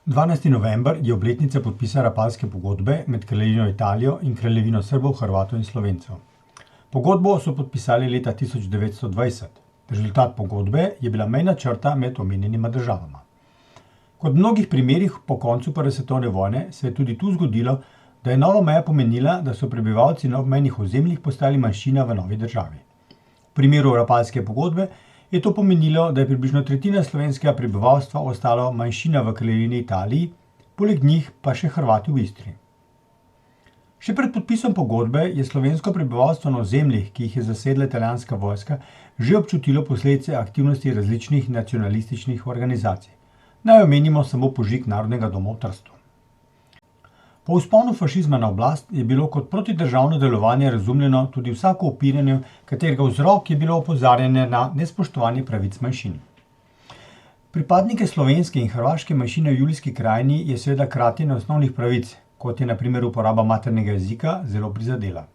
12. november je obletnica podpisa Rapalske pogodbe med Kraljevino Italijo in Kraljevino Srbov, Hrvatov in Slovencev. Pogodbo so podpisali leta 1920. Rezultat pogodbe je bila mejna črta med omenjenima državama. Kot v mnogih primerih po koncu prve svetovne vojne se je tudi tu zgodilo, da je nova meja pomenila, da so prebivalci na obmejnih ozemljih postali manjšina v novi državi. V primeru Rapalske pogodbe je to pomenilo, da je približno tretjina slovenskega prebivalstva ostalo manjšina v Kraljevini Italiji, poleg njih pa še Hrvati v Istri. Še pred podpisom pogodbe je slovensko prebivalstvo na ozemljih, ki jih je zasedla italijanska vojska, že občutilo posledice aktivnosti različnih nacionalističnih organizacij. Naj omenimo samo požig Narodnega doma v Trstu. Po vzponu fašizma na oblast je bilo kot protidržavno delovanje razumljeno tudi vsako upiranje, katerega vzrok je bilo opozarjanje na nespoštovanje pravic manjšin. Pripadnike slovenske in hrvaške manjšine v Julijski krajini je seveda kratenje osnovnih pravic, kot je na primer uporaba maternega jezika, zelo prizadela.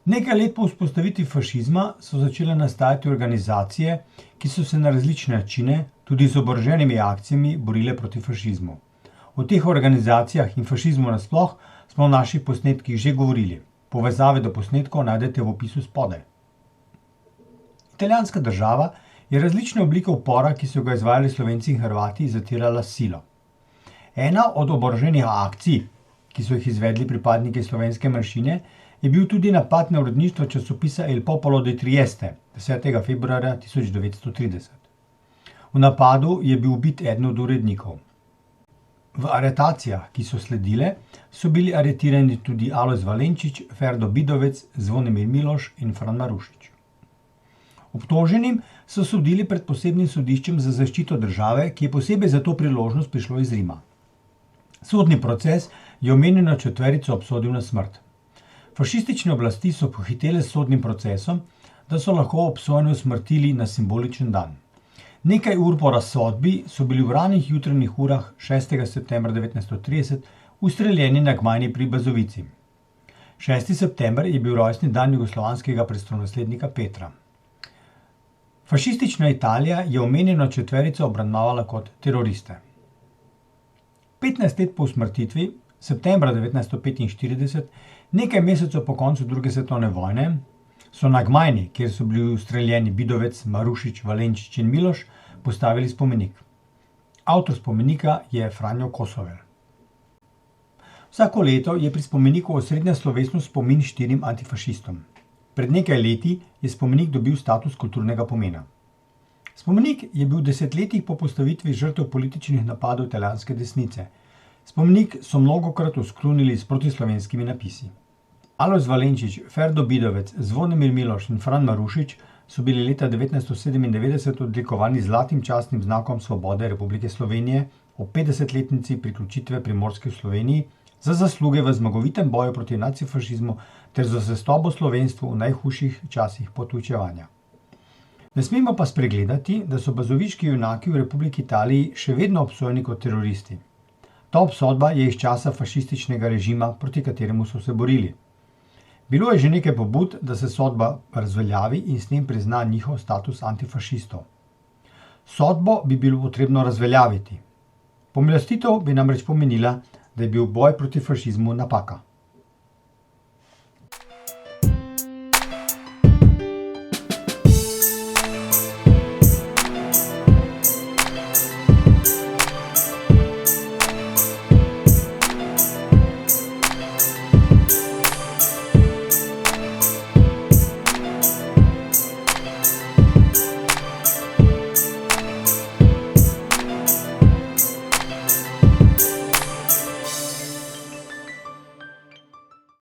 Nekaj let po vzpostavitvi fašizma so začele nastajati organizacije, ki so se na različne načine, tudi z oboroženimi akcijami, borile proti fašizmu. O teh organizacijah in fašizmu nasploh smo v naših posnetkih že govorili. Povezave do posnetkov najdete v opisu spodaj. Italijanska država je različne oblike upora, ki so ga izvajali Slovenci in Hrvati, zatirala s silo. Ena od oboroženih akcij, ki so jih izvedli pripadniki slovenske manjšine, je bil tudi napad na uredništvo časopisa Il Popolo di Trieste 10. februarja 1930. V napadu je bil ubit eden od urednikov. V aretacijah, ki so sledile, so bili aretirani tudi Alojz Valenčič, Ferdo Bidovec, Zvonimir Miloš in Fran Marušič. Obtoženim so sodili pred posebnim sodiščem za zaščito države, ki je posebej za to priložnost prišlo iz Rima. Sodni proces je omenjeno četverico obsodil na smrt. Fašistične oblasti so pohitele s sodnim procesom, da so lahko obsojene usmrtili na simboličen dan. Nekaj ur po razsodbi so bili v ranih jutranjih urah 6. septembra 1930 ustreljeni na Gmajni pri Bazovici. 6. september je bil rojstni dan jugoslovanskega prestolonaslednika Petra. Fašistična Italija je omenjeno četverico obravnavala kot teroriste. 15 let po usmrtitvi, septembra 1945, nekaj mesecev po koncu druge svetovne vojne, so na Gmajni, kjer so bili ustreljeni Bidovec, Marušič, Valenčič in Miloš, postavili spomenik. Avtor spomenika je Franjo Kosovel. Vsako leto je pri spomeniku osrednja slovesnost spomin 4 antifašistom. Pred nekaj leti je spomenik dobil status kulturnega pomena. Spomenik je bil v desetletjih po postavitvi žrtev političnih napadov italijanske desnice. Spomenik so mnogokrat oskrunili s protislovenskimi napisi. Alojz Valenčič, Ferdo Bidovec, Zvonimir Miloš in Fran Marušič so bili leta 1997 odlikovani z zlatim častnim znakom svobode Republike Slovenije ob 50-letnici priključitve Primorske v Sloveniji za zasluge v zmagovitem boju proti nacifašizmu ter za zvestobo slovenstvu v najhujših časih potujčevanja. Ne smemo pa spregledati, da so bazoviški junaki v Republiki Italiji še vedno obsojeni kot teroristi. Ta obsodba je iz časa fašističnega režima, proti kateremu so se borili. Bilo je že nekaj pobud, da se sodba razveljavi in s tem prizna njihov status antifašistov. Sodbo bi bilo potrebno razveljaviti. Pomilostitev bi namreč pomenila, da je bil boj proti fašizmu napaka.